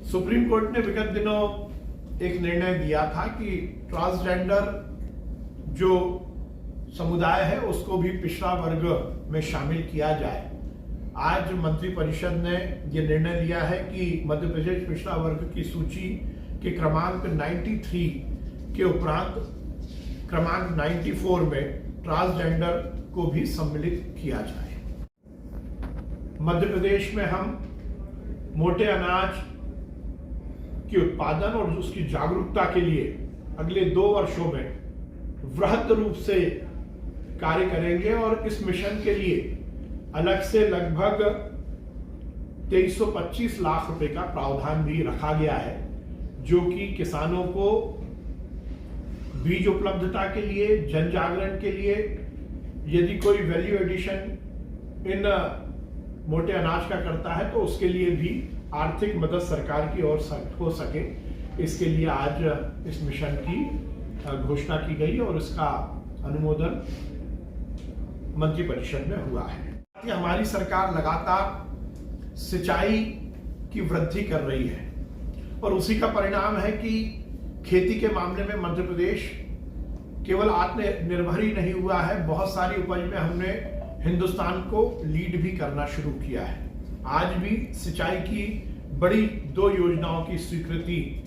Supreme court ने विगत दिनों एक निर्णय दिया था कि ट्रांसजेंडर जो समुदाय है उसको भी पिछड़ा वर्ग में शामिल किया जाए। आज मंत्रिपरिषद ने यह निर्णय लिया है कि मध्य प्रदेश पिछड़ा वर्ग की सूची के क्रमांक 93 के उपरांत क्रमांक 94 में ट्रांसजेंडर को भी सम्मिलित किया जाए। मध्य प्रदेश में हम मोटे अनाज के उत्पादन और उसकी जागरूकता के लिए अगले 2 वर्षों में वृहद रूप से कार्य करेंगे और इस मिशन के लिए अलग से लगभग 2325 लाख रुपए का प्रावधान भी रखा गया है, जो कि किसानों को बीज उपलब्धता के लिए, जन जागरण के लिए, यदि कोई वैल्यू एडिशन इन मोटे अनाज का करता है तो उसके लिए भी आर्थिक मदद सरकार की ओर हो सके, इसके लिए आज इस मिशन की घोषणा की गई और इसका अनुमोदन मंत्रिपरिषद में हुआ है। हमारी सरकार लगातार सिंचाई की वृद्धि कर रही है और उसी का परिणाम है कि खेती के मामले में मध्य प्रदेश केवल आत्मनिर्भर ही नहीं हुआ है, बहुत सारी उपज में हमने हिंदुस्तान को लीड भी करना शुरू किया है। आज भी सिंचाई की बड़ी 2 योजनाओं की स्वीकृति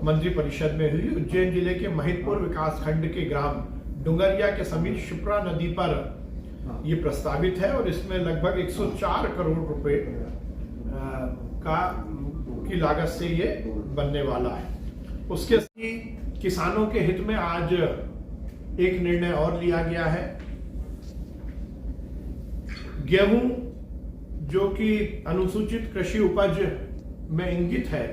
मंत्रिपरिषद में हुई। उज्जैन जिले के महिदपुर विकास खंड के ग्राम डुंगरिया के समीप शिप्रा नदी पर ये प्रस्तावित है और इसमें लगभग 104 करोड़ रुपए की लागत से ये बनने वाला है। उसके किसानों के हित में आज एक निर्णय और लिया गया है। गेहूं जो कि अनुसूचित कृषि उपज में इंगित है,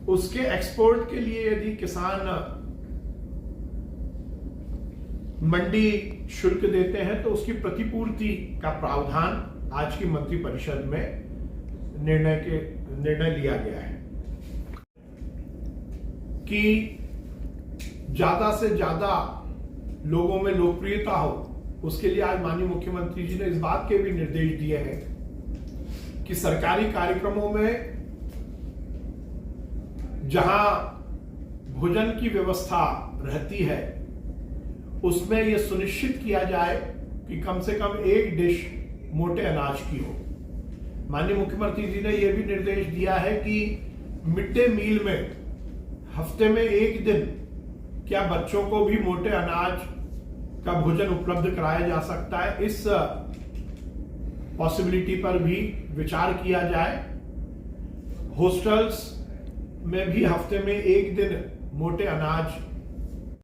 उसके एक्सपोर्ट के लिए यदि किसान मंडी शुल्क देते हैं तो उसकी प्रतिपूर्ति का प्रावधान आज की मंत्रिपरिषद में निर्णय लिया गया है कि ज्यादा से ज्यादा लोगों में लोकप्रियता हो। उसके लिए आज माननीय मुख्यमंत्री जी ने इस बात के भी निर्देश दिए हैं कि सरकारी कार्यक्रमों में जहां भोजन की व्यवस्था रहती है उसमें यह सुनिश्चित किया जाए कि कम से कम एक डिश मोटे अनाज की हो। माननीय मुख्यमंत्री जी ने यह भी निर्देश दिया है कि मिड डे मील में हफ्ते में 1 दिन क्या बच्चों को भी मोटे अनाज का भोजन उपलब्ध कराया जा सकता है, इस पॉसिबिलिटी पर भी विचार किया जाए। हॉस्टल्स में भी हफ्ते में 1 दिन मोटे अनाज।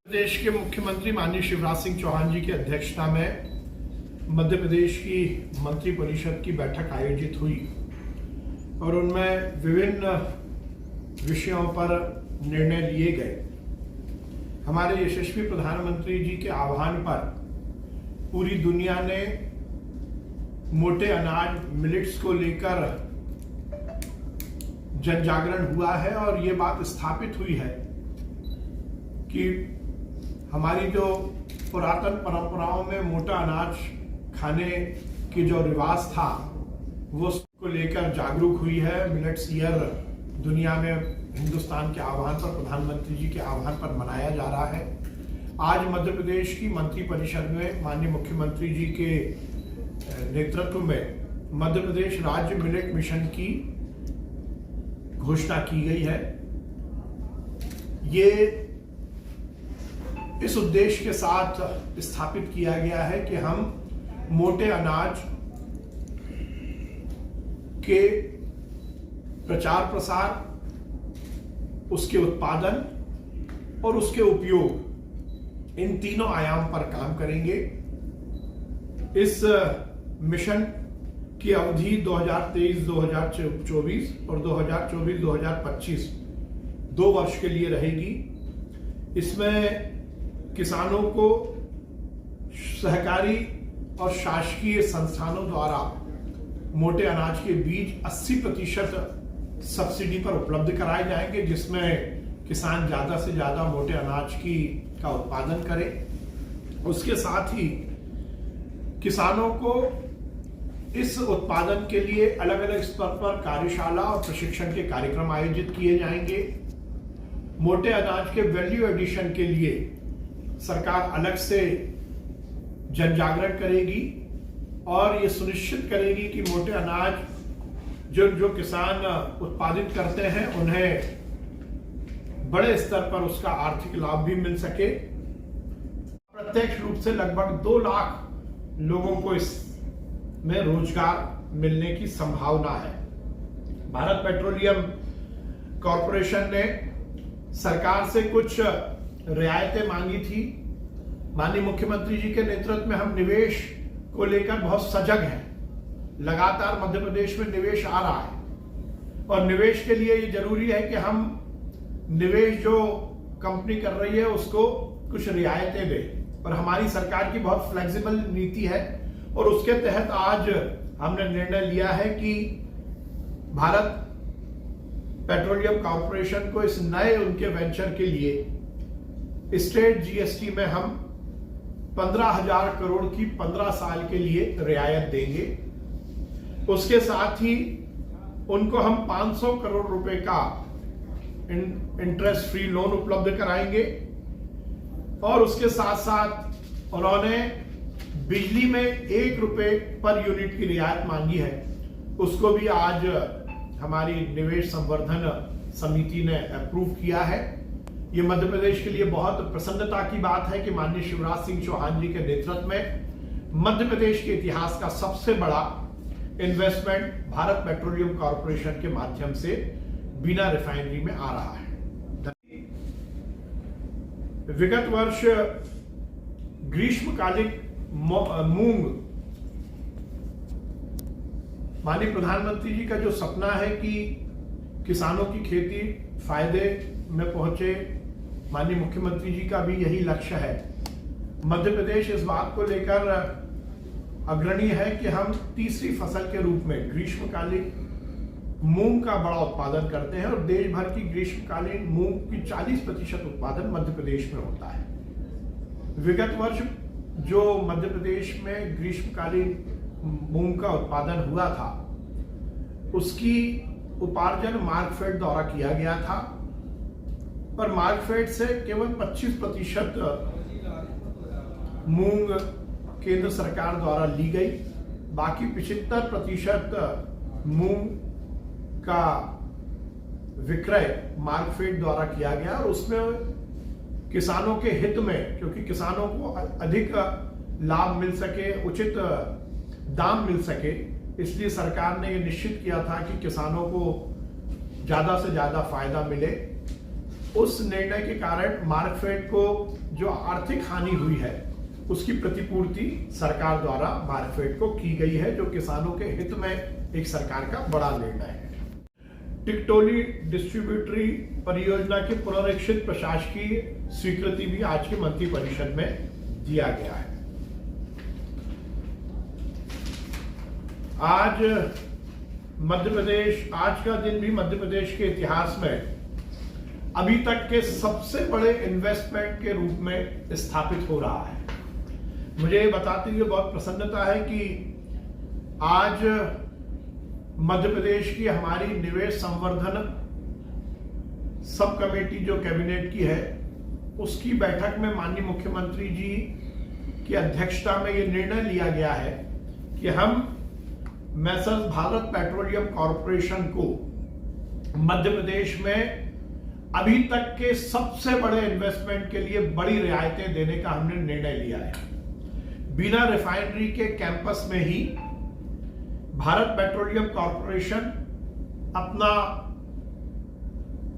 प्रदेश के मुख्यमंत्री माननीय शिवराज सिंह चौहान जी की अध्यक्षता में मध्य प्रदेश की मंत्रिपरिषद की बैठक आयोजित हुई और उनमें विभिन्न विषयों पर निर्णय लिए गए। हमारे यशस्वी प्रधानमंत्री जी के आह्वान पर पूरी दुनिया ने मोटे अनाज मिलेट्स को लेकर जन जागरण हुआ है और ये बात स्थापित हुई है कि हमारी जो पुरातन परंपराओं में मोटा अनाज खाने की जो रिवाज था वो उसको लेकर जागरूक हुई है। मिलेट्स ईयर दुनिया में हिंदुस्तान के आह्वान पर, प्रधानमंत्री जी के आह्वान पर मनाया जा रहा है। आज मध्य प्रदेश की मंत्रिपरिषद में माननीय मुख्यमंत्री जी के नेतृत्व में मध्य प्रदेश राज्य मिलेट मिशन की घोषणा की गई है। ये इस उद्देश्य के साथ स्थापित किया गया है कि हम मोटे अनाज के प्रचार प्रसार, उसके उत्पादन और उसके उपयोग, इन तीनों आयाम पर काम करेंगे। इस मिशन की अवधि 2023-2024 और 2024-2025 2 वर्ष के लिए रहेगी। इसमें किसानों को सहकारी और शासकीय संस्थानों द्वारा मोटे अनाज के बीज 80% सब्सिडी पर उपलब्ध कराए जाएंगे, जिसमें किसान ज्यादा से ज्यादा मोटे अनाज का उत्पादन करें। उसके साथ ही किसानों को इस उत्पादन के लिए अलग अलग स्तर पर कार्यशाला और प्रशिक्षण के कार्यक्रम आयोजित किए जाएंगे। मोटे अनाज के वैल्यू एडिशन के लिए सरकार अलग से जन जागरण करेगी और ये सुनिश्चित करेगी कि मोटे अनाज जो किसान उत्पादित करते हैं उन्हें बड़े स्तर पर उसका आर्थिक लाभ भी मिल सके। प्रत्यक्ष रूप से लगभग 2 लाख लोगों को इसमें रोजगार मिलने की संभावना है। भारत पेट्रोलियम कॉरपोरेशन ने सरकार से कुछ रियायतें मांगी थी। माननीय मुख्यमंत्री जी के नेतृत्व में हम निवेश को लेकर बहुत सजग हैं। लगातार मध्य प्रदेश में निवेश आ रहा है और निवेश के लिए ये जरूरी है कि हम निवेश जो कंपनी कर रही है उसको कुछ रियायतें दें, और हमारी सरकार की बहुत फ्लेक्सिबल नीति है और उसके तहत आज हमने निर्णय लिया है कि भारत पेट्रोलियम कॉर्पोरेशन को इस नए उनके वेंचर के लिए स्टेट जीएसटी में हम 15,000 करोड़ की 15 साल के लिए रियायत देंगे। उसके साथ ही उनको हम 500 करोड़ रुपए का इंटरेस्ट फ्री लोन उपलब्ध कराएंगे और उसके साथ साथ उन्होंने बिजली में 1 रुपए पर यूनिट की रियायत मांगी है, उसको भी आज हमारी निवेश संवर्धन समिति ने अप्रूव किया है। ये मध्य प्रदेश के लिए बहुत प्रसन्नता की बात है कि माननीय शिवराज सिंह चौहान जी के नेतृत्व में मध्य प्रदेश के इतिहास का सबसे बड़ा इन्वेस्टमेंट भारत पेट्रोलियम कॉर्पोरेशन के माध्यम से बीना रिफाइनरी में आ रहा है। विगत वर्ष ग्रीष्मकालिक मूंग, माननीय प्रधानमंत्री जी का जो सपना है कि किसानों की खेती फायदे में पहुंचे, माननीय मुख्यमंत्री जी का भी यही लक्ष्य है। मध्य प्रदेश इस बात को लेकर अग्रणी है कि हम तीसरी फसल के रूप में ग्रीष्मकालीन मूंग का बड़ा उत्पादन करते हैं और देश भर की ग्रीष्मकालीन मूंग की 40% उत्पादन मध्य प्रदेश में होता है। विगत वर्ष जो मध्य प्रदेश में ग्रीष्मकालीन मूंग का उत्पादन हुआ था उसकी उपार्जन मार्कफेड द्वारा किया गया था, पर मार्कफेड से केवल 25% मूंग केंद्र सरकार द्वारा ली गई। बाकी 75% मूंग का विक्रय मार्कफेड द्वारा किया गया और उसमें किसानों के हित में, क्योंकि किसानों को अधिक लाभ मिल सके, उचित दाम मिल सके, इसलिए सरकार ने यह निश्चित किया था कि किसानों को ज्यादा से ज्यादा फायदा मिले। उस निर्णय के कारण मार्कफेड को जो आर्थिक हानि हुई है उसकी प्रतिपूर्ति सरकार द्वारा मार्कफेड को की गई है, जो किसानों के हित में एक सरकार का बड़ा निर्णय है। टिकटोली डिस्ट्रीब्यूटरी परियोजना के पुनरीक्षित प्रशासकीय स्वीकृति भी आज के मंत्रिपरिषद में दिया गया है। आज मध्य प्रदेश, आज का दिन भी मध्य प्रदेश के इतिहास में अभी तक के सबसे बड़े इन्वेस्टमेंट के रूप में स्थापित हो रहा है। मुझे ये बताते हुए बहुत प्रसन्नता है कि आज मध्य प्रदेश की हमारी निवेश संवर्धन सब कमेटी जो कैबिनेट की है उसकी बैठक में माननीय मुख्यमंत्री जी की अध्यक्षता में ये निर्णय लिया गया है कि हम मैसर्स भारत पेट्रोलियम कॉर्पोरेशन को मध्य प्रदेश में अभी तक के सबसे बड़े इन्वेस्टमेंट के लिए बड़ी रियायतें देने का हमने निर्णय लिया है। बिना रिफाइनरी के कैंपस में ही भारत पेट्रोलियम कॉर्पोरेशन अपना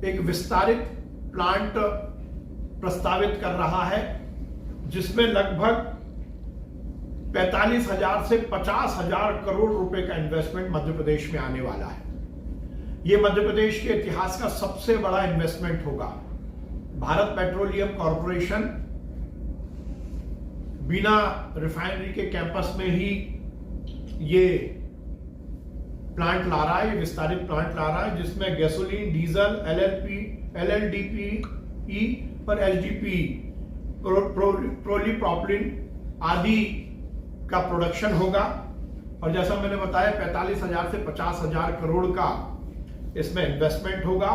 एक विस्तारित प्लांट प्रस्तावित कर रहा है, जिसमें लगभग 45,000 से 50,000 करोड़ रुपए का इन्वेस्टमेंट मध्य प्रदेश में आने वाला है। यह मध्य प्रदेश के इतिहास का सबसे बड़ा इन्वेस्टमेंट होगा। भारत पेट्रोलियम कॉर्पोरेशन बिना रिफाइनरी के कैंपस में ही ये प्लांट ला रहा है, विस्तारित प्लांट ला रहा है, जिसमें गैसोलीन, डीजल, एलएलडीपी और एचडीपी, प्रोलीप्रोपिलीन आदि का प्रोडक्शन होगा और जैसा मैंने बताया 45,000 से 50,000 करोड़ का इसमें इन्वेस्टमेंट होगा।